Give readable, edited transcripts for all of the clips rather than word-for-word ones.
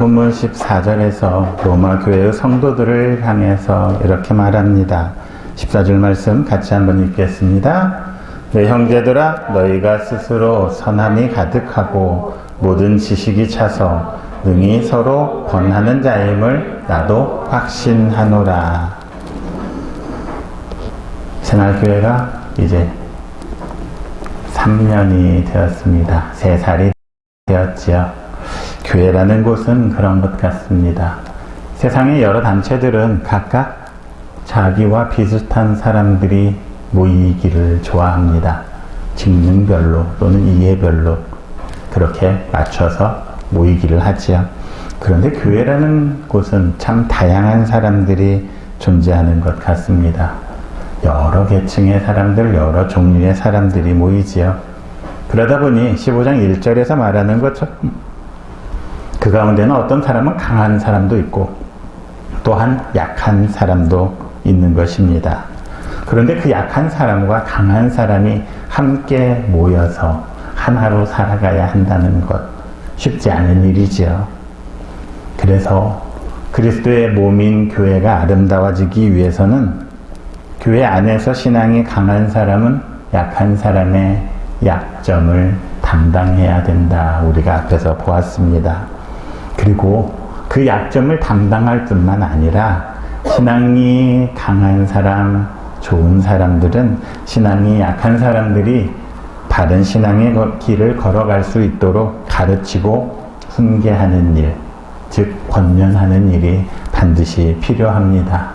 본문 14절에서 로마 교회의 성도들을 향해서 이렇게 말합니다. 14절 말씀 같이 한번 읽겠습니다. 내 형제들아, 너희가 스스로 선함이 가득하고 모든 지식이 차서 능히 서로 권하는 자임을 나도 확신하노라. 새날교회가 이제 3년이 되었습니다. 3살이 되었지요. 교회라는 곳은 그런 것 같습니다. 세상의 여러 단체들은 각각 자기와 비슷한 사람들이 모이기를 좋아합니다. 직능별로 또는 이해별로 그렇게 맞춰서 모이기를 하지요. 그런데 교회라는 곳은 참 다양한 사람들이 존재하는 것 같습니다. 여러 계층의 사람들, 여러 종류의 사람들이 모이지요. 그러다 보니 15장 1절에서 말하는 것처럼 그 가운데는 어떤 사람은 강한 사람도 있고 또한 약한 사람도 있는 것입니다. 그런데 그 약한 사람과 강한 사람이 함께 모여서 하나로 살아가야 한다는 것, 쉽지 않은 일이지요. 그래서 그리스도의 몸인 교회가 아름다워지기 위해서는 교회 안에서 신앙이 강한 사람은 약한 사람의 약점을 담당해야 된다. 우리가 앞에서 보았습니다. 그리고 그 약점을 담당할 뿐만 아니라 신앙이 강한 사람, 좋은 사람들은 신앙이 약한 사람들이 바른 신앙의 길을 걸어갈 수 있도록 가르치고 훈계하는 일, 즉 권면하는 일이 반드시 필요합니다.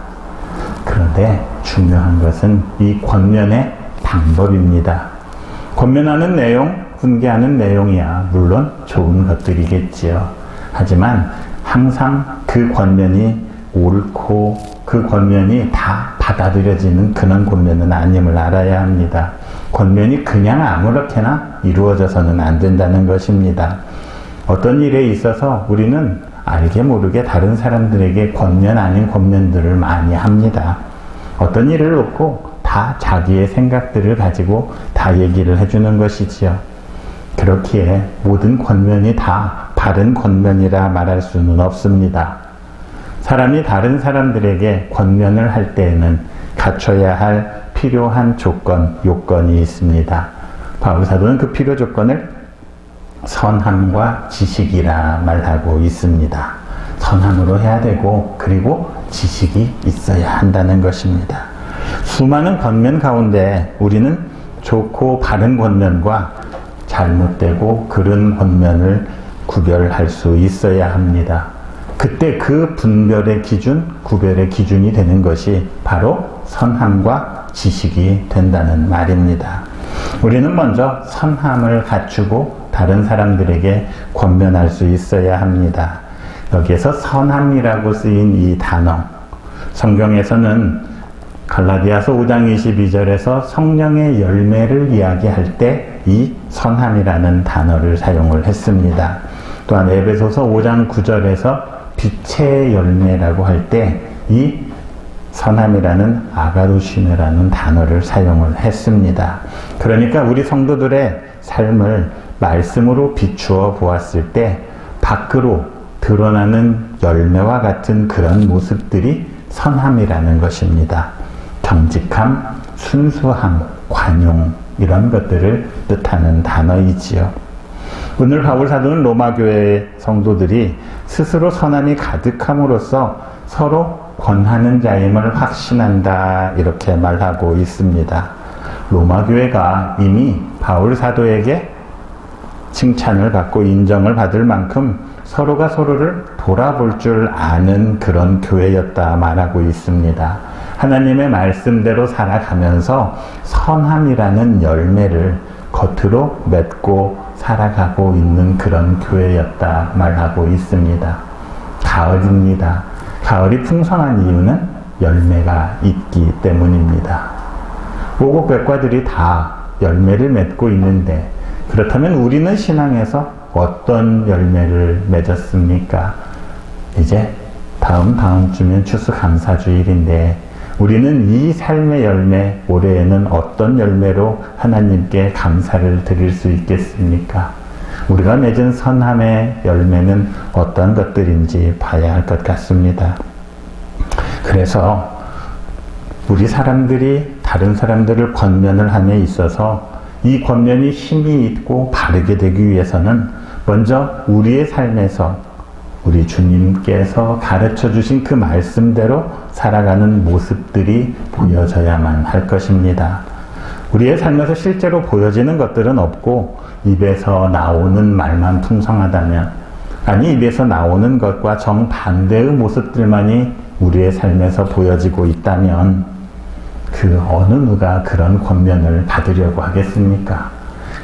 그런데 중요한 것은 이 권면의 방법입니다. 권면하는 내용, 훈계하는 내용이야 물론 좋은 것들이겠지요. 하지만 항상 그 권면이 옳고 그 권면이 다 받아들여지는 그런 권면은 아님을 알아야 합니다. 권면이 그냥 아무렇게나 이루어져서는 안 된다는 것입니다. 어떤 일에 있어서 우리는 알게 모르게 다른 사람들에게 권면 아닌 권면들을 많이 합니다. 어떤 일을 놓고 다 자기의 생각들을 가지고 다 얘기를 해주는 것이지요. 그렇기에 모든 권면이 다 바른 권면이라 말할 수는 없습니다. 사람이 다른 사람들에게 권면을 할 때에는 갖춰야 할 필요한 조건, 요건이 있습니다. 바울 사도는 그 필요 조건을 선함과 지식이라 말하고 있습니다. 선함으로 해야 되고 그리고 지식이 있어야 한다는 것입니다. 수많은 권면 가운데 우리는 좋고 바른 권면과 잘못되고 그른 권면을 구별할 수 있어야 합니다. 그때 그 분별의 기준, 구별의 기준이 되는 것이 바로 선함과 지식이 된다는 말입니다. 우리는 먼저 선함을 갖추고 다른 사람들에게 권면할 수 있어야 합니다. 여기에서 선함이라고 쓰인 이 단어, 성경에서는 갈라디아서 5장 22절에서 성령의 열매를 이야기할 때 이 선함이라는 단어를 사용을 했습니다. 또한 에베소서 5장 9절에서 빛의 열매라고 할 때 이 선함이라는 아가루시네라는 단어를 사용을 했습니다. 그러니까 우리 성도들의 삶을 말씀으로 비추어 보았을 때 밖으로 드러나는 열매와 같은 그런 모습들이 선함이라는 것입니다. 정직함, 순수함, 관용 이런 것들을 뜻하는 단어이지요. 오늘 바울 사도는 로마 교회의 성도들이 스스로 선함이 가득함으로써 서로 권하는 자임을 확신한다 이렇게 말하고 있습니다. 로마 교회가 이미 바울 사도에게 칭찬을 받고 인정을 받을 만큼 서로가 서로를 돌아볼 줄 아는 그런 교회였다 말하고 있습니다. 하나님의 말씀대로 살아가면서 선함이라는 열매를 겉으로 맺고 살아가고 있는 그런 교회였다 말하고 있습니다. 가을입니다. 가을이 풍성한 이유는 열매가 있기 때문입니다. 오곡백과들이 다 열매를 맺고 있는데 그렇다면 우리는 신앙에서 어떤 열매를 맺었습니까? 이제 다음 주면 추수감사주일인데 우리는 이 삶의 열매, 올해에는 어떤 열매로 하나님께 감사를 드릴 수 있겠습니까? 우리가 맺은 선함의 열매는 어떤 것들인지 봐야 할 것 같습니다. 그래서 우리 사람들이 다른 사람들을 권면을 함에 있어서 이 권면이 힘이 있고 바르게 되기 위해서는 먼저 우리의 삶에서 우리 주님께서 가르쳐 주신 그 말씀대로 살아가는 모습들이 보여져야만 할 것입니다. 우리의 삶에서 실제로 보여지는 것들은 없고 입에서 나오는 말만 풍성하다면, 아니 입에서 나오는 것과 정반대의 모습들만이 우리의 삶에서 보여지고 있다면 그 어느 누가 그런 권면을 받으려고 하겠습니까?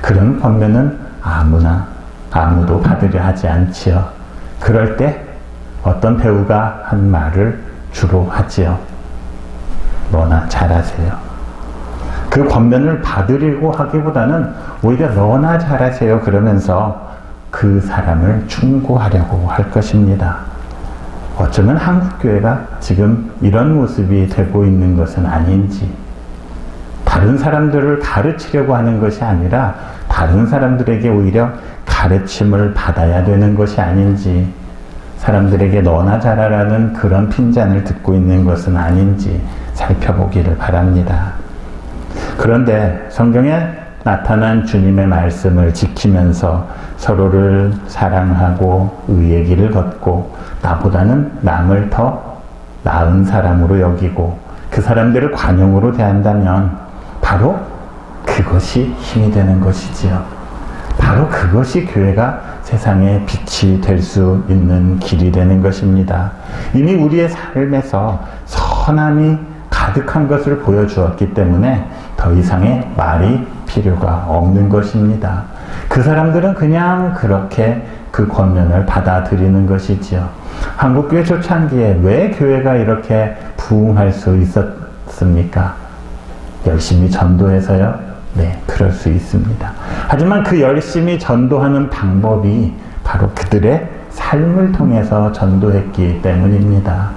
그런 권면은 아무도 받으려 하지 않지요. 그럴 때 어떤 배우가 한 말을 주로 하지요. 너나 잘하세요. 그 권면을 받으려고 하기보다는 오히려 너나 잘하세요 그러면서 그 사람을 충고하려고 할 것입니다. 어쩌면 한국교회가 지금 이런 모습이 되고 있는 것은 아닌지, 다른 사람들을 가르치려고 하는 것이 아니라 다른 사람들에게 오히려 가르침을 받아야 되는 것이 아닌지, 사람들에게 너나 잘하라는 그런 핀잔을 듣고 있는 것은 아닌지 살펴보기를 바랍니다. 그런데 성경에 나타난 주님의 말씀을 지키면서 서로를 사랑하고 의의 길을 걷고 나보다는 남을 더 나은 사람으로 여기고 그 사람들을 관용으로 대한다면 바로 그것이 힘이 되는 것이지요. 바로 그것이 교회가 세상의 빛이 될 수 있는 길이 되는 것입니다. 이미 우리의 삶에서 선함이 가득한 것을 보여주었기 때문에 더 이상의 말이 필요가 없는 것입니다. 그 사람들은 그냥 그렇게 그 권면을 받아들이는 것이지요. 한국교회 초창기에 왜 교회가 이렇게 부흥할 수 있었습니까? 열심히 전도해서요? 네, 그럴 수 있습니다. 하지만 그 열심히 전도하는 방법이 바로 그들의 삶을 통해서 전도했기 때문입니다.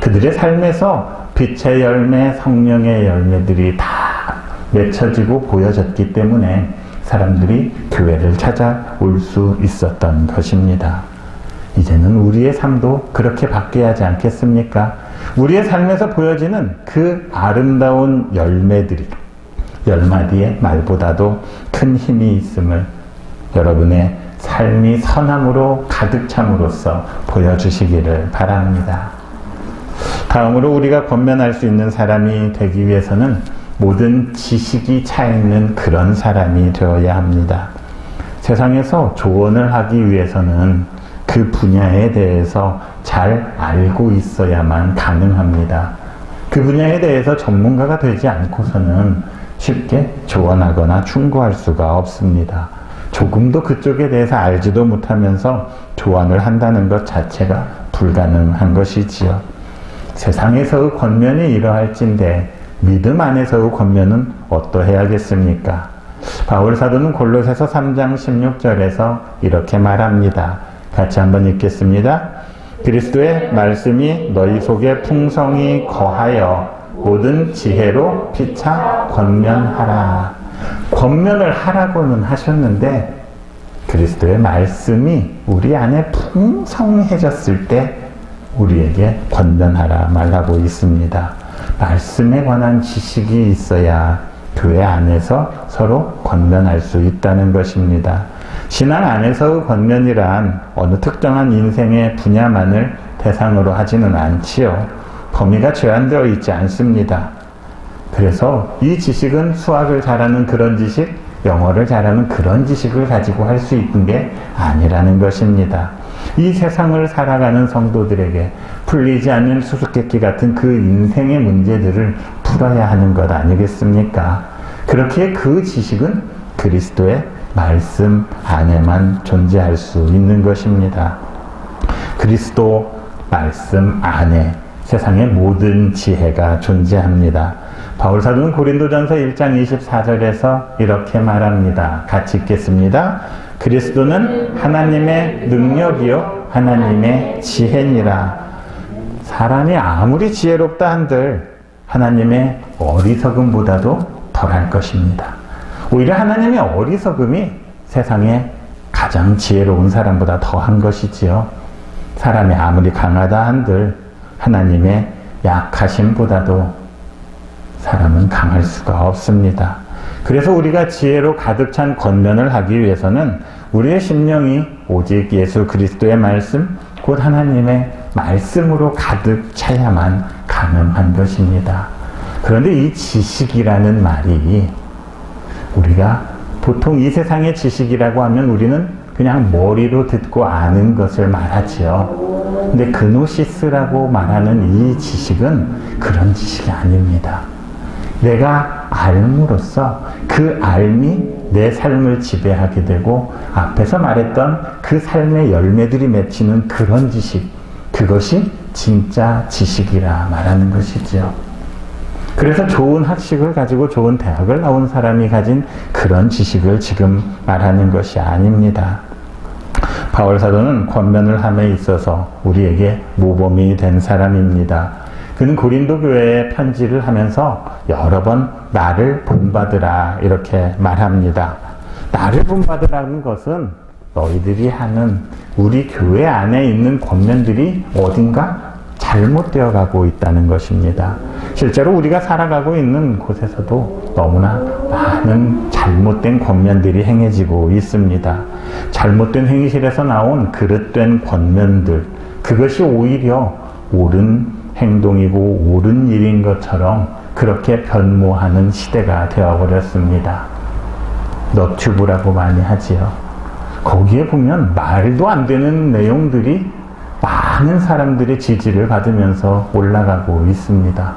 그들의 삶에서 빛의 열매, 성령의 열매들이 다 맺혀지고 보여졌기 때문에 사람들이 교회를 찾아올 수 있었던 것입니다. 이제는 우리의 삶도 그렇게 바뀌어야 하지 않겠습니까? 우리의 삶에서 보여지는 그 아름다운 열매들이 열마디의 말보다도 큰 힘이 있음을 여러분의 삶이 선함으로 가득 참으로써 보여주시기를 바랍니다. 다음으로 우리가 권면할 수 있는 사람이 되기 위해서는 모든 지식이 차 있는 그런 사람이 되어야 합니다. 세상에서 조언을 하기 위해서는 그 분야에 대해서 잘 알고 있어야만 가능합니다. 그 분야에 대해서 전문가가 되지 않고서는 쉽게 조언하거나 충고할 수가 없습니다. 조금도 그쪽에 대해서 알지도 못하면서 조언을 한다는 것 자체가 불가능한 것이지요. 세상에서의 권면이 이러할진데 믿음 안에서의 권면은 어떠해야겠습니까? 바울 사도는 골로새서 3장 16절에서 이렇게 말합니다. 같이 한번 읽겠습니다. 그리스도의 말씀이 너희 속에 풍성히 거하여 모든 지혜로 피차 권면하라. 권면을 하라고는 하셨는데 그리스도의 말씀이 우리 안에 풍성해졌을 때 우리에게 권면하라 말하고 있습니다. 말씀에 관한 지식이 있어야 교회 안에서 서로 권면할 수 있다는 것입니다. 신앙 안에서의 권면이란 어느 특정한 인생의 분야만을 대상으로 하지는 않지요. 범위가 제한되어 있지 않습니다. 그래서 이 지식은 수학을 잘하는 그런 지식, 영어를 잘하는 그런 지식을 가지고 할 수 있는 게 아니라는 것입니다. 이 세상을 살아가는 성도들에게 풀리지 않는 수수께끼 같은 그 인생의 문제들을 풀어야 하는 것 아니겠습니까? 그렇게 그 지식은 그리스도의 말씀 안에만 존재할 수 있는 것입니다. 그리스도 말씀 안에 세상의 모든 지혜가 존재합니다. 바울 사도는 고린도전서 1장 24절에서 이렇게 말합니다. 같이 읽겠습니다. 그리스도는 하나님의 능력이요 하나님의 지혜니라. 사람이 아무리 지혜롭다 한들 하나님의 어리석음보다도 덜할 것입니다. 오히려 하나님의 어리석음이 세상에 가장 지혜로운 사람보다 더한 것이지요. 사람이 아무리 강하다 한들 하나님의 약하심보다도 사람은 강할 수가 없습니다. 그래서 우리가 지혜로 가득 찬 권면을 하기 위해서는 우리의 심령이 오직 예수 그리스도의 말씀, 곧 하나님의 말씀으로 가득 차야만 가능한 것입니다. 그런데 이 지식이라는 말이 우리가 보통 이 세상의 지식이라고 하면 우리는 그냥 머리로 듣고 아는 것을 말하지요. 근데 그노시스라고 말하는 이 지식은 그런 지식이 아닙니다. 내가 알므로써 그 알미 내 삶을 지배하게 되고 앞에서 말했던 그 삶의 열매들이 맺히는 그런 지식, 그것이 진짜 지식이라 말하는 것이지요. 그래서 좋은 학식을 가지고 좋은 대학을 나온 사람이 가진 그런 지식을 지금 말하는 것이 아닙니다. 바울 사도는 권면을 함에 있어서 우리에게 모범이 된 사람입니다. 그는 고린도 교회에 편지를 하면서 여러 번 나를 본받으라 이렇게 말합니다. 나를 본받으라는 것은 너희들이 하는 우리 교회 안에 있는 권면들이 어딘가 잘못되어 가고 있다는 것입니다. 실제로 우리가 살아가고 있는 곳에서도 너무나 많은 잘못된 권면들이 행해지고 있습니다. 잘못된 행실에서 나온 그릇된 권면들, 그것이 오히려 옳은 행동이고 옳은 일인 것처럼 그렇게 변모하는 시대가 되어버렸습니다. 너튜브라고 많이 하지요. 거기에 보면 말도 안 되는 내용들이 많은 사람들의 지지를 받으면서 올라가고 있습니다.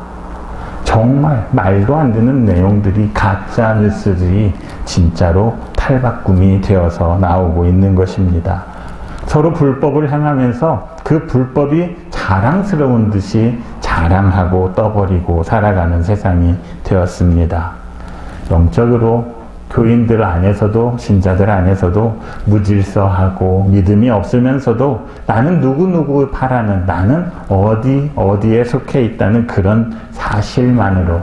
정말 말도 안 되는 내용들이, 가짜 뉴스들이 진짜로 탈바꿈이 되어서 나오고 있는 것입니다. 서로 불법을 행하면서 그 불법이 자랑스러운 듯이 자랑하고 떠버리고 살아가는 세상이 되었습니다. 영적으로 교인들 안에서도, 신자들 안에서도 무질서하고 믿음이 없으면서도 나는 누구누구 바라는, 나는 어디에 속해 있다는 그런 사실만으로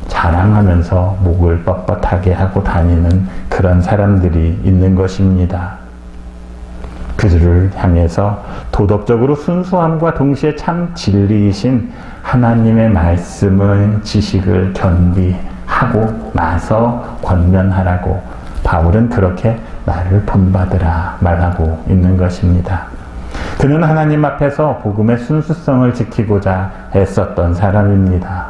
자랑하면서 목을 뻣뻣하게 하고 다니는 그런 사람들이 있는 것입니다. 그들을 향해서 도덕적으로 순수함과 동시에 참 진리이신 하나님의 말씀을, 지식을 겸비하고 나서 권면하라고 바울은 그렇게 나를 본받으라 말하고 있는 것입니다. 그는 하나님 앞에서 복음의 순수성을 지키고자 애썼던 사람입니다.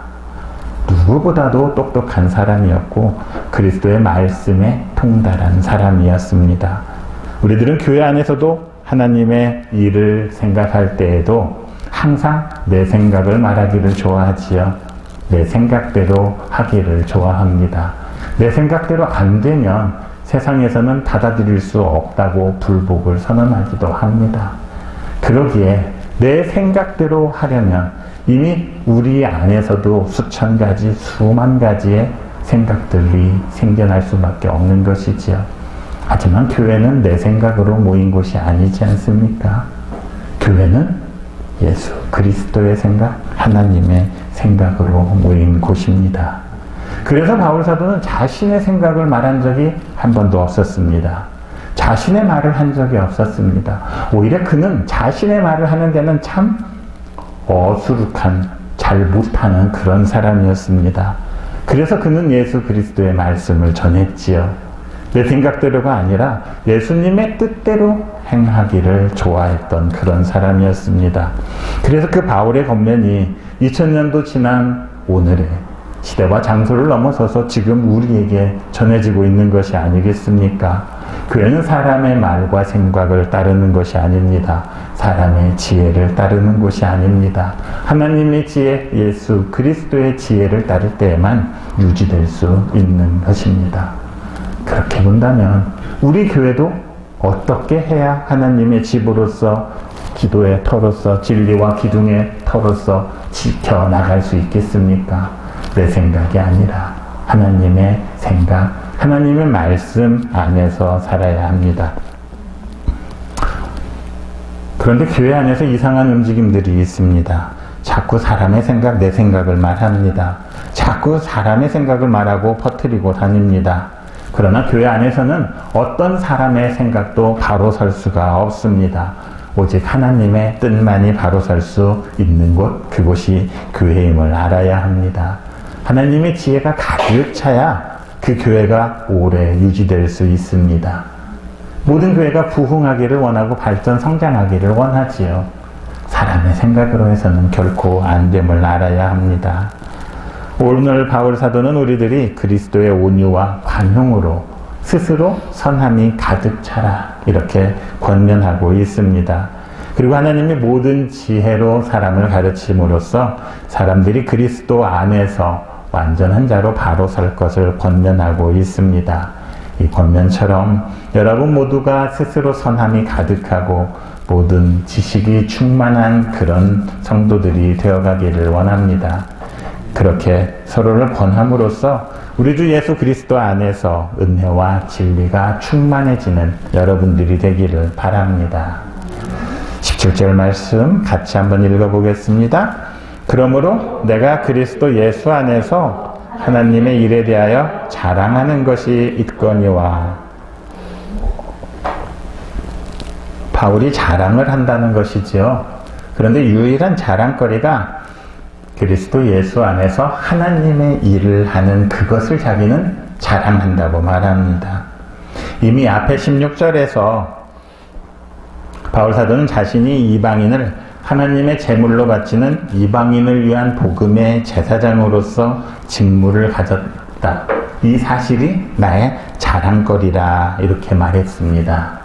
누구보다도 똑똑한 사람이었고 그리스도의 말씀에 통달한 사람이었습니다. 우리들은 교회 안에서도 하나님의 일을 생각할 때에도 항상 내 생각을 말하기를 좋아하지요. 내 생각대로 하기를 좋아합니다. 내 생각대로 안 되면 세상에서는 받아들일 수 없다고 불복을 선언하기도 합니다. 그러기에 내 생각대로 하려면 이미 우리 안에서도 수천 가지, 수만 가지의 생각들이 생겨날 수밖에 없는 것이지요. 하지만 교회는 내 생각으로 모인 곳이 아니지 않습니까? 교회는 예수 그리스도의 생각, 하나님의 생각으로 모인 곳입니다. 그래서 바울 사도는 자신의 생각을 말한 적이 한 번도 없었습니다. 자신의 말을 한 적이 없었습니다. 오히려 그는 자신의 말을 하는 데는 참 어수룩한, 잘 못하는 그런 사람이었습니다. 그래서 그는 예수 그리스도의 말씀을 전했지요. 내 생각대로가 아니라 예수님의 뜻대로 행하기를 좋아했던 그런 사람이었습니다. 그래서 그 바울의 권면이 2000년도 지난 오늘의 시대와 장소를 넘어서서 지금 우리에게 전해지고 있는 것이 아니겠습니까? 교회는 사람의 말과 생각을 따르는 것이 아닙니다. 사람의 지혜를 따르는 것이 아닙니다. 하나님의 지혜, 예수 그리스도의 지혜를 따를 때에만 유지될 수 있는 것입니다. 그렇게 본다면 우리 교회도 어떻게 해야 하나님의 집으로서, 기도의 터로서, 진리와 기둥의 터로서 지켜나갈 수 있겠습니까? 내 생각이 아니라 하나님의 생각, 하나님의 말씀 안에서 살아야 합니다. 그런데 교회 안에서 이상한 움직임들이 있습니다. 자꾸 사람의 생각, 내 생각을 말합니다. 자꾸 사람의 생각을 말하고 퍼뜨리고 다닙니다. 그러나 교회 안에서는 어떤 사람의 생각도 바로 설 수가 없습니다. 오직 하나님의 뜻만이 바로 설 수 있는 곳, 그곳이 교회임을 알아야 합니다. 하나님의 지혜가 가득 차야 그 교회가 오래 유지될 수 있습니다. 모든 교회가 부흥하기를 원하고 발전, 성장하기를 원하지요. 사람의 생각으로 해서는 결코 안 됨을 알아야 합니다. 오늘 바울 사도는 우리들이 그리스도의 온유와 관용으로 스스로 선함이 가득 차라 이렇게 권면하고 있습니다. 그리고 하나님이 모든 지혜로 사람을 가르침으로써 사람들이 그리스도 안에서 완전한 자로 바로 설 것을 권면하고 있습니다. 이 권면처럼 여러분 모두가 스스로 선함이 가득하고 모든 지식이 충만한 그런 성도들이 되어가기를 원합니다. 그렇게 서로를 권함으로써 우리 주 예수 그리스도 안에서 은혜와 진리가 충만해지는 여러분들이 되기를 바랍니다. 17절 말씀 같이 한번 읽어보겠습니다. 그러므로 내가 그리스도 예수 안에서 하나님의 일에 대하여 자랑하는 것이 있거니와. 바울이 자랑을 한다는 것이지요. 그런데 유일한 자랑거리가 그리스도 예수 안에서 하나님의 일을 하는 그것을 자기는 자랑한다고 말합니다. 이미 앞에 16절에서 바울 사도는 자신이 이방인을 하나님의 제물로 바치는 이방인을 위한 복음의 제사장으로서 직무를 가졌다. 이 사실이 나의 자랑거리라 이렇게 말했습니다.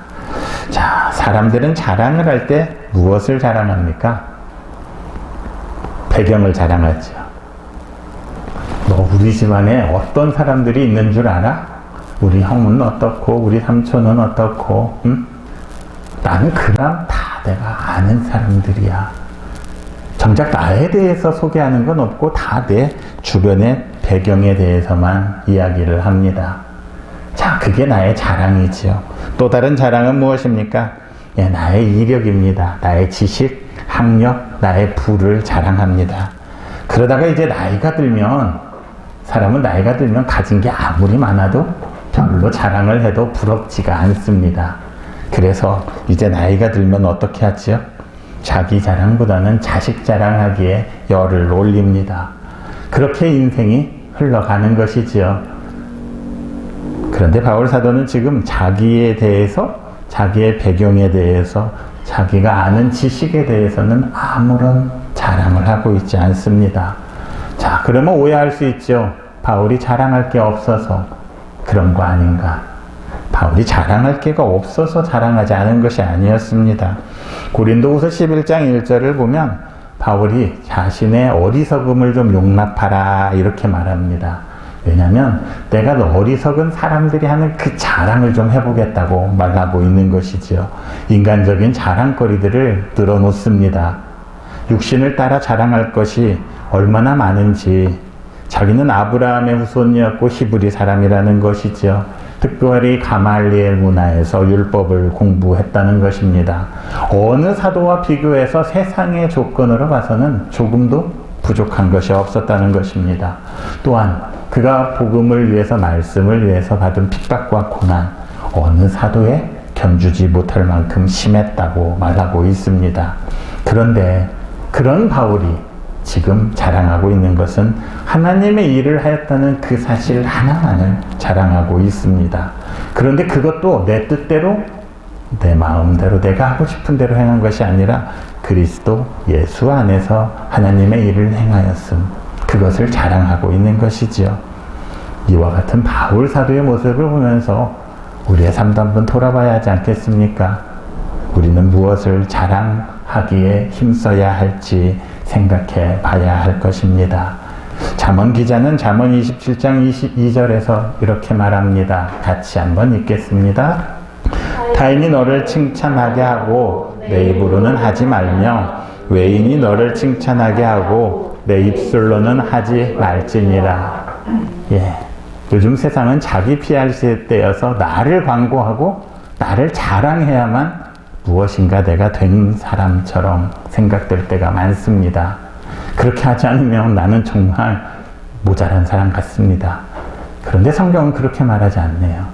자, 사람들은 자랑을 할 때 무엇을 자랑합니까? 배경을 자랑하죠. 너 우리 집안에 어떤 사람들이 있는 줄 알아? 우리 형은 어떻고 우리 삼촌은 어떻고 나는 그랑 다 내가 아는 사람들이야. 정작 나에 대해서 소개하는 건 없고 다 내 주변의 배경에 대해서만 이야기를 합니다. 자, 그게 나의 자랑이지요. 또 다른 자랑은 무엇입니까? 예, 나의 이력입니다. 나의 지식, 학력, 나의 부를 자랑합니다. 그러다가 이제 나이가 들면 사람은 나이가 들면 가진 게 아무리 많아도 별로 자랑을 해도 부럽지가 않습니다. 그래서 이제 나이가 들면 어떻게 하지요? 자기 자랑보다는 자식 자랑하기에 열을 올립니다. 그렇게 인생이 흘러가는 것이지요. 그런데 바울 사도는 지금 자기에 대해서, 자기의 배경에 대해서, 자기가 아는 지식에 대해서는 아무런 자랑을 하고 있지 않습니다. 자, 그러면 오해할 수 있죠. 바울이 자랑할 게 없어서 그런 거 아닌가. 바울이 자랑할 게가 없어서 자랑하지 않은 것이 아니었습니다. 고린도후서 11장 1절을 보면 바울이 자신의 어리석음을 좀 용납하라 이렇게 말합니다. 왜냐하면 내가 어리석은 사람들이 하는 그 자랑을 좀 해보겠다고 말하고 있는 것이지요. 인간적인 자랑거리들을 늘어놓습니다. 육신을 따라 자랑할 것이 얼마나 많은지, 자기는 아브라함의 후손이었고 히브리 사람이라는 것이지요. 특별히 가말리엘 문화에서 율법을 공부했다는 것입니다. 어느 사도와 비교해서 세상의 조건으로 봐서는 조금도 부족한 것이 없었다는 것입니다. 또한 그가 복음을 위해서, 말씀을 위해서 받은 핍박과 고난, 어느 사도에 견주지 못할 만큼 심했다고 말하고 있습니다. 그런데 그런 바울이 지금 자랑하고 있는 것은 하나님의 일을 하였다는 그 사실 하나만을 자랑하고 있습니다. 그런데 그것도 내 뜻대로, 내 마음대로, 내가 하고 싶은 대로 행한 것이 아니라 그리스도 예수 안에서 하나님의 일을 행하였음, 그것을 자랑하고 있는 것이지요. 이와 같은 바울 사도의 모습을 보면서 우리의 삶도 한번 돌아봐야 하지 않겠습니까? 우리는 무엇을 자랑하기에 힘써야 할지 생각해 봐야 할 것입니다. 잠언 기자는 잠언 27장 22절에서 이렇게 말합니다. 같이 한번 읽겠습니다. 타인이 너를 칭찬하게 하고 내 입으로는 하지 말며 외인이 너를 칭찬하게 하고 내 입술로는 하지 말지니라. 예, 요즘 세상은 자기 PR 때여서 나를 광고하고 나를 자랑해야만 무엇인가 내가 된 사람처럼 생각될 때가 많습니다. 그렇게 하지 않으면 나는 정말 모자란 사람 같습니다. 그런데 성경은 그렇게 말하지 않네요.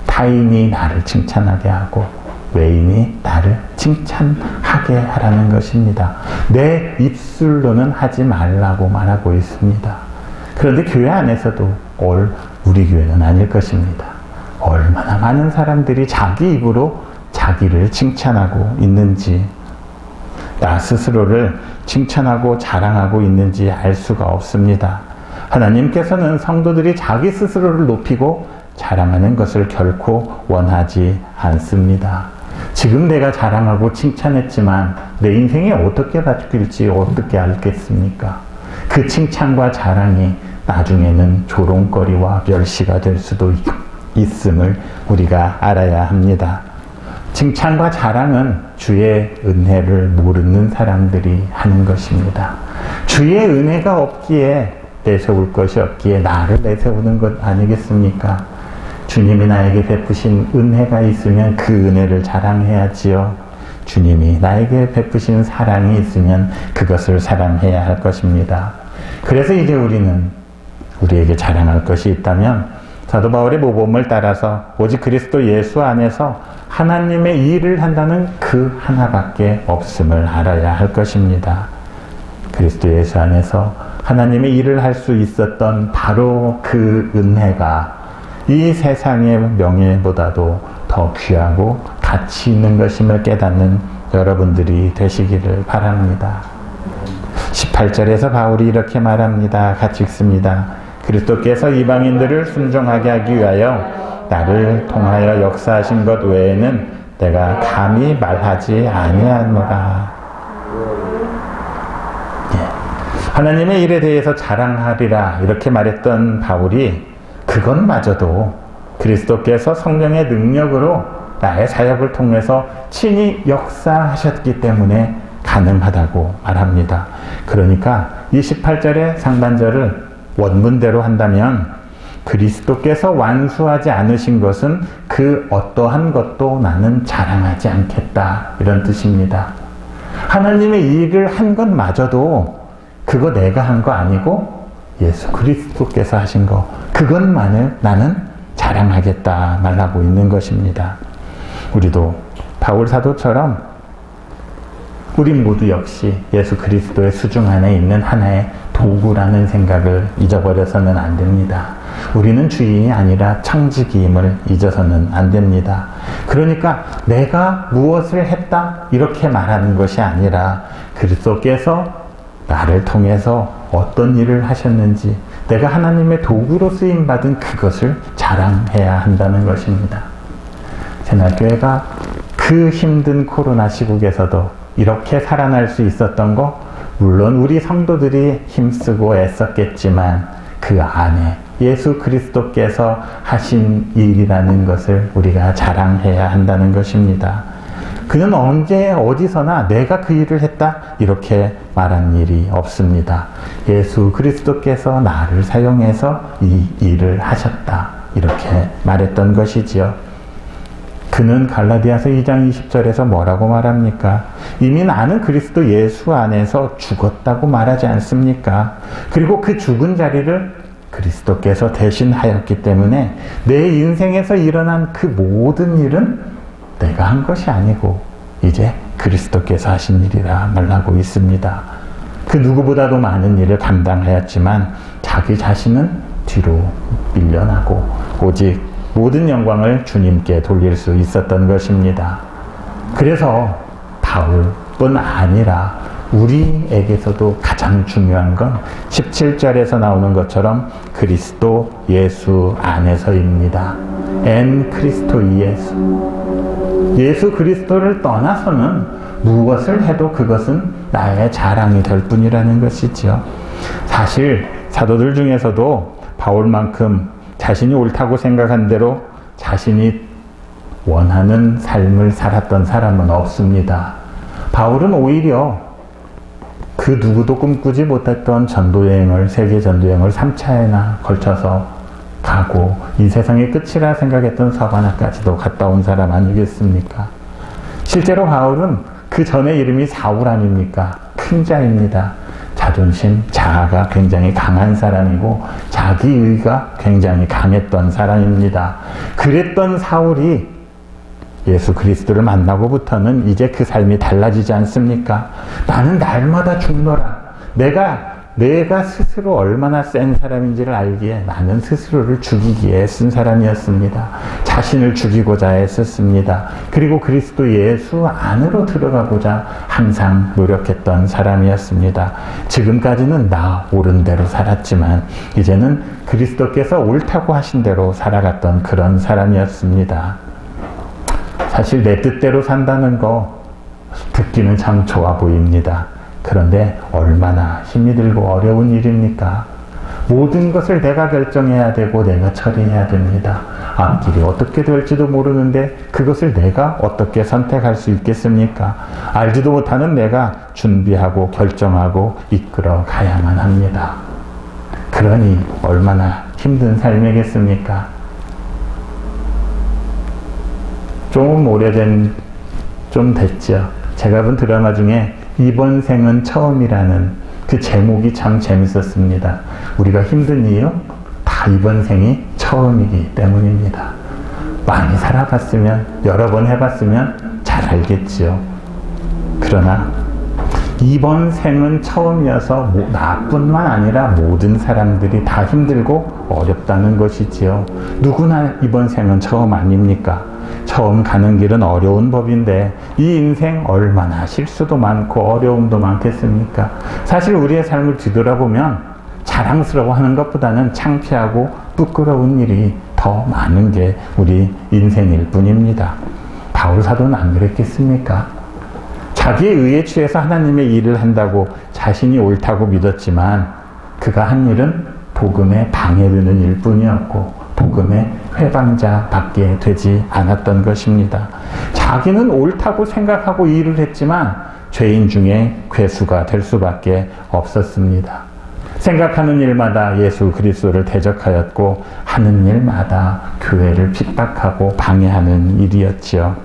타인이 나를 칭찬하게 하고 외인이 나를 칭찬하게 하라는 것입니다. 내 입술로는 하지 말라고 말하고 있습니다. 그런데 교회 안에서도 우리 교회는 아닐 것입니다. 얼마나 많은 사람들이 자기 입으로 자기를 칭찬하고 있는지, 나 스스로를 칭찬하고 자랑하고 있는지 알 수가 없습니다. 하나님께서는 성도들이 자기 스스로를 높이고 자랑하는 것을 결코 원하지 않습니다. 지금 내가 자랑하고 칭찬했지만 내 인생이 어떻게 바뀔지 어떻게 알겠습니까? 그 칭찬과 자랑이 나중에는 조롱거리와 멸시가 될 수도 있음을 우리가 알아야 합니다. 칭찬과 자랑은 주의 은혜를 모르는 사람들이 하는 것입니다. 주의 은혜가 없기에 내세울 것이 없기에 나를 내세우는 것 아니겠습니까? 주님이 나에게 베푸신 은혜가 있으면 그 은혜를 자랑해야지요. 주님이 나에게 베푸신 사랑이 있으면 그것을 사랑해야 할 것입니다. 그래서 이제 우리에게 자랑할 것이 있다면 사도 바울의 모범을 따라서 오직 그리스도 예수 안에서 하나님의 일을 한다는 그 하나밖에 없음을 알아야 할 것입니다. 그리스도 예수 안에서 하나님의 일을 할 수 있었던 바로 그 은혜가 이 세상의 명예보다도 더 귀하고 가치 있는 것임을 깨닫는 여러분들이 되시기를 바랍니다. 18절에서 바울이 이렇게 말합니다. 같이 읽습니다. 그리스도께서 이방인들을 순종하게 하기 위하여 나를 통하여 역사하신 것 외에는 내가 감히 말하지 아니하노라. 하나님의 일에 대해서 자랑하리라 이렇게 말했던 바울이 그것마저도 그리스도께서 성령의 능력으로 나의 사역을 통해서 친히 역사하셨기 때문에 가능하다고 말합니다. 그러니까 28절의 상반절을 원문대로 한다면 그리스도께서 완수하지 않으신 것은 그 어떠한 것도 나는 자랑하지 않겠다 이런 뜻입니다. 하나님의 일을 한 것마저도 그거 내가 한 거 아니고 예수 그리스도께서 하신 거 그것만을 나는 자랑하겠다 말하고 있는 것입니다. 우리도 바울 사도처럼 우리 모두 역시 예수 그리스도의 수중 안에 있는 하나의 도구라는 생각을 잊어버려서는 안 됩니다. 우리는 주인이 아니라 청지기임을 잊어서는 안 됩니다. 그러니까 내가 무엇을 했다 이렇게 말하는 것이 아니라 그리스도께서 나를 통해서 어떤 일을 하셨는지 내가 하나님의 도구로 쓰임받은 그것을 자랑해야 한다는 것입니다. 새날교회가 그 힘든 코로나 시국에서도 이렇게 살아날 수 있었던 거 물론 우리 성도들이 힘쓰고 애썼겠지만 그 안에 예수 그리스도께서 하신 일이라는 것을 우리가 자랑해야 한다는 것입니다. 그는 언제 어디서나 내가 그 일을 했다 이렇게 말한 일이 없습니다. 예수 그리스도께서 나를 사용해서 이 일을 하셨다 이렇게 말했던 것이지요. 그는 갈라디아서 2장 20절에서 뭐라고 말합니까? 이미 나는 그리스도 예수 안에서 죽었다고 말하지 않습니까? 그리고 그 죽은 자리를 그리스도께서 대신하였기 때문에 내 인생에서 일어난 그 모든 일은 내가 한 것이 아니고 이제 그리스도께서 하신 일이라 말하고 있습니다. 그 누구보다도 많은 일을 감당하였지만 자기 자신은 뒤로 밀려나고 오직 모든 영광을 주님께 돌릴 수 있었던 것입니다. 그래서 바울뿐 아니라 우리에게서도 가장 중요한 건 17절에서 나오는 것처럼 그리스도 예수 안에서입니다. 엔 크리스토 예수. 예수 그리스도를 떠나서는 무엇을 해도 그것은 나의 자랑이 될 뿐이라는 것이지요. 사실 사도들 중에서도 바울만큼 자신이 옳다고 생각한 대로 자신이 원하는 삶을 살았던 사람은 없습니다. 바울은 오히려 그 누구도 꿈꾸지 못했던 전도여행을, 세계 전도여행을 3차에나 걸쳐서 가고 이 세상의 끝이라 생각했던 서바나까지도 갔다 온 사람 아니겠습니까? 실제로 바울은 그 전에 이름이 사울 아닙니까? 큰 자입니다. 자존심, 자아가 굉장히 강한 사람이고 자기의가 굉장히 강했던 사람입니다. 그랬던 사울이 예수 그리스도를 만나고부터는 이제 그 삶이 달라지지 않습니까? 나는 날마다 죽노라. 내가 스스로 얼마나 센 사람인지를 알기에 나는 스스로를 죽이기에 쓴 사람이었습니다. 자신을 죽이고자 애썼습니다. 그리고 그리스도 예수 안으로 들어가고자 항상 노력했던 사람이었습니다. 지금까지는 나 옳은 대로 살았지만 이제는 그리스도께서 옳다고 하신 대로 살아갔던 그런 사람이었습니다. 사실 내 뜻대로 산다는 거 듣기는 참 좋아 보입니다. 그런데 얼마나 힘이 들고 어려운 일입니까? 모든 것을 내가 결정해야 되고 내가 처리해야 됩니다. 앞길이 어떻게 될지도 모르는데 그것을 내가 어떻게 선택할 수 있겠습니까? 알지도 못하는 내가 준비하고 결정하고 이끌어 가야만 합니다. 그러니 얼마나 힘든 삶이겠습니까? 좀 됐죠. 제가 본 드라마 중에 이번 생은 처음이라는 그 제목이 참 재밌었습니다. 우리가 힘든 이유? 다 이번 생이 처음이기 때문입니다. 많이 살아봤으면, 여러 번 해봤으면 잘 알겠지요. 그러나 이번 생은 처음이어서 나뿐만 아니라 모든 사람들이 다 힘들고 어렵다는 것이지요. 누구나 이번 생은 처음 아닙니까? 처음 가는 길은 어려운 법인데 이 인생 얼마나 실수도 많고 어려움도 많겠습니까? 사실 우리의 삶을 뒤돌아보면 자랑스러워하는 것보다는 창피하고 부끄러운 일이 더 많은 게 우리 인생일 뿐입니다. 바울 사도는 안 그랬겠습니까? 자기의 의에 취해서 하나님의 일을 한다고 자신이 옳다고 믿었지만 그가 한 일은 복음에 방해되는 일뿐이었고 복음의 회방자밖에 되지 않았던 것입니다. 자기는 옳다고 생각하고 일을 했지만 죄인 중에 괴수가 될 수밖에 없었습니다. 생각하는 일마다 예수 그리스도를 대적하였고 하는 일마다 교회를 핍박하고 방해하는 일이었지요.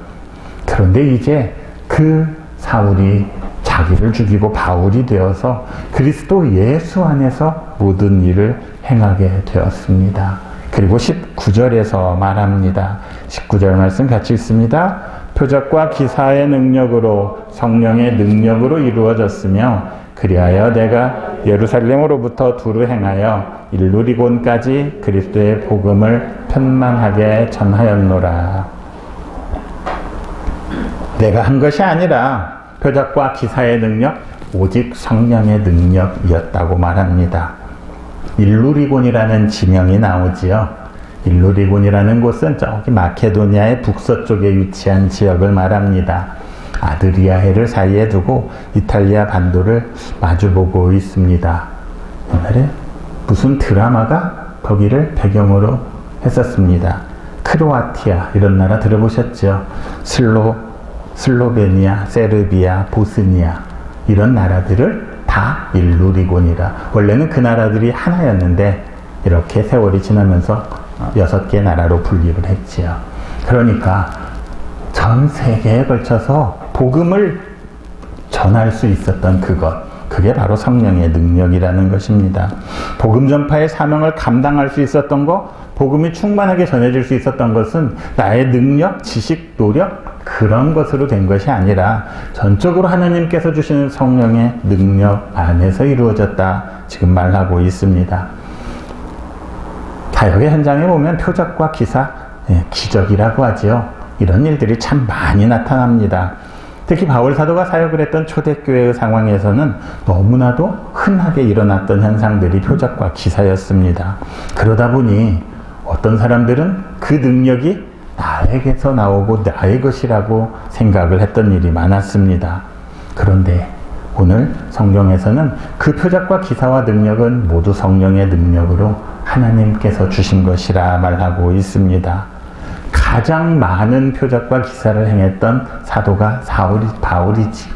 그런데 이제 그 사울이 자기를 죽이고 바울이 되어서 그리스도 예수 안에서 모든 일을 행하게 되었습니다. 그리고 19절에서 말합니다. 19절 말씀 같이 읽습니다. 표적과 기사의 능력으로 성령의 능력으로 이루어졌으며 그리하여 내가 예루살렘으로부터 두루 행하여 일루리곤까지 그리스도의 복음을 편만하게 전하였노라. 내가 한 것이 아니라 표적과 기사의 능력, 오직 성령의 능력이었다고 말합니다. 일루리곤이라는 지명이 나오지요. 일루리곤이라는 곳은 저기 마케도니아의 북서쪽에 위치한 지역을 말합니다. 아드리아해를 사이에 두고 이탈리아 반도를 마주보고 있습니다. 옛날에 무슨 드라마가 거기를 배경으로 했었습니다. 크로아티아 이런 나라 들어보셨죠? 슬로베니아, 세르비아, 보스니아 이런 나라들을 다 일루리곤이라. 원래는 그 나라들이 하나였는데 이렇게 세월이 지나면서 6개 나라로 분립을 했지요. 그러니까 전 세계에 걸쳐서 복음을 전할 수 있었던 그게 바로 성령의 능력이라는 것입니다. 복음 전파의 사명을 감당할 수 있었던 것, 복음이 충만하게 전해질 수 있었던 것은 나의 능력, 지식, 노력 그런 것으로 된 것이 아니라 전적으로 하나님께서 주시는 성령의 능력 안에서 이루어졌다 지금 말하고 있습니다. 사역의 현장에 보면 표적과 기사, 기적이라고 하지요. 이런 일들이 참 많이 나타납니다. 특히 바울 사도가 사역을 했던 초대교회의 상황에서는 너무나도 흔하게 일어났던 현상들이 표적과 기사였습니다. 그러다 보니 어떤 사람들은 그 능력이 나에게서 나오고 나의 것이라고 생각을 했던 일이 많았습니다. 그런데 오늘 성경에서는 그 표적과 기사와 능력은 모두 성령의 능력으로 하나님께서 주신 것이라 말하고 있습니다. 가장 많은 표적과 기사를 행했던 사도가 바울이지.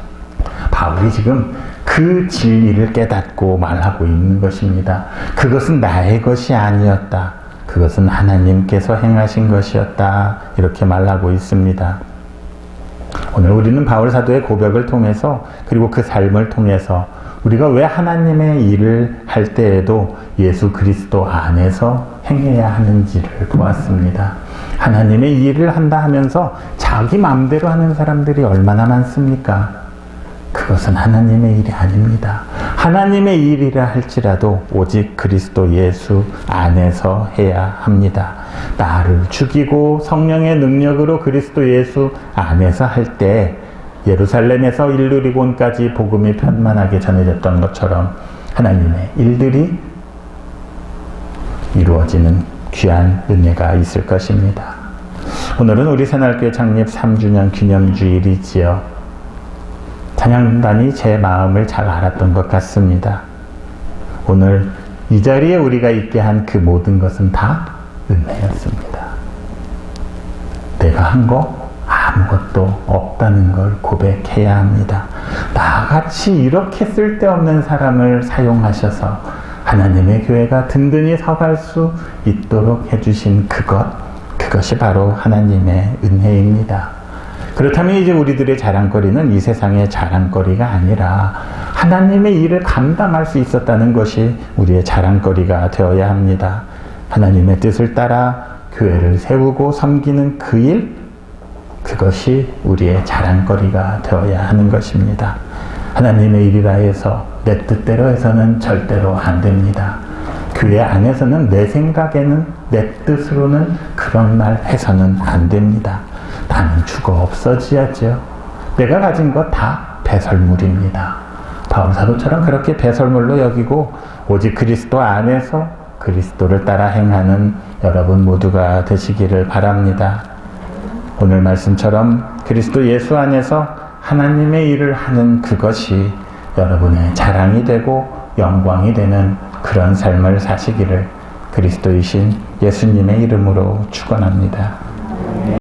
바울이 지금 그 진리를 깨닫고 말하고 있는 것입니다. 그것은 나의 것이 아니었다. 그것은 하나님께서 행하신 것이었다. 이렇게 말하고 있습니다. 오늘 우리는 바울 사도의 고백을 통해서 그리고 그 삶을 통해서 우리가 왜 하나님의 일을 할 때에도 예수 그리스도 안에서 행해야 하는지를 보았습니다. 하나님의 일을 한다 하면서 자기 마음대로 하는 사람들이 얼마나 많습니까? 그것은 하나님의 일이 아닙니다. 하나님의 일이라 할지라도 오직 그리스도 예수 안에서 해야 합니다. 나를 죽이고 성령의 능력으로 그리스도 예수 안에서 할 때 예루살렘에서 일루리곤까지 복음이 편만하게 전해졌던 것처럼 하나님의 일들이 이루어지는 귀한 은혜가 있을 것입니다. 오늘은 우리 새날교회 창립 3주년 기념주일이지요. 찬양단이 제 마음을 잘 알았던 것 같습니다. 오늘 이 자리에 우리가 있게 한 그 모든 것은 다 은혜였습니다. 내가 한 거 아무것도 없다는 걸 고백해야 합니다. 나같이 이렇게 쓸데없는 사람을 사용하셔서 하나님의 교회가 든든히 서갈 수 있도록 해주신 그것이 바로 하나님의 은혜입니다. 그렇다면 이제 우리들의 자랑거리는 이 세상의 자랑거리가 아니라 하나님의 일을 감당할 수 있었다는 것이 우리의 자랑거리가 되어야 합니다. 하나님의 뜻을 따라 교회를 세우고 섬기는 그 일, 그것이 우리의 자랑거리가 되어야 하는 것입니다. 하나님의 일이라 해서 내 뜻대로 해서는 절대로 안 됩니다. 교회 안에서는 내 생각에는 내 뜻으로는 그런 말 해서는 안 됩니다. 나는 죽어 없어지야죠. 내가 가진 것 다 배설물입니다. 바울 사도처럼 그렇게 배설물로 여기고 오직 그리스도 안에서 그리스도를 따라 행하는 여러분 모두가 되시기를 바랍니다. 오늘 말씀처럼 그리스도 예수 안에서 하나님의 일을 하는 그것이 여러분의 자랑이 되고 영광이 되는 그런 삶을 사시기를 그리스도이신 예수님의 이름으로 축원합니다.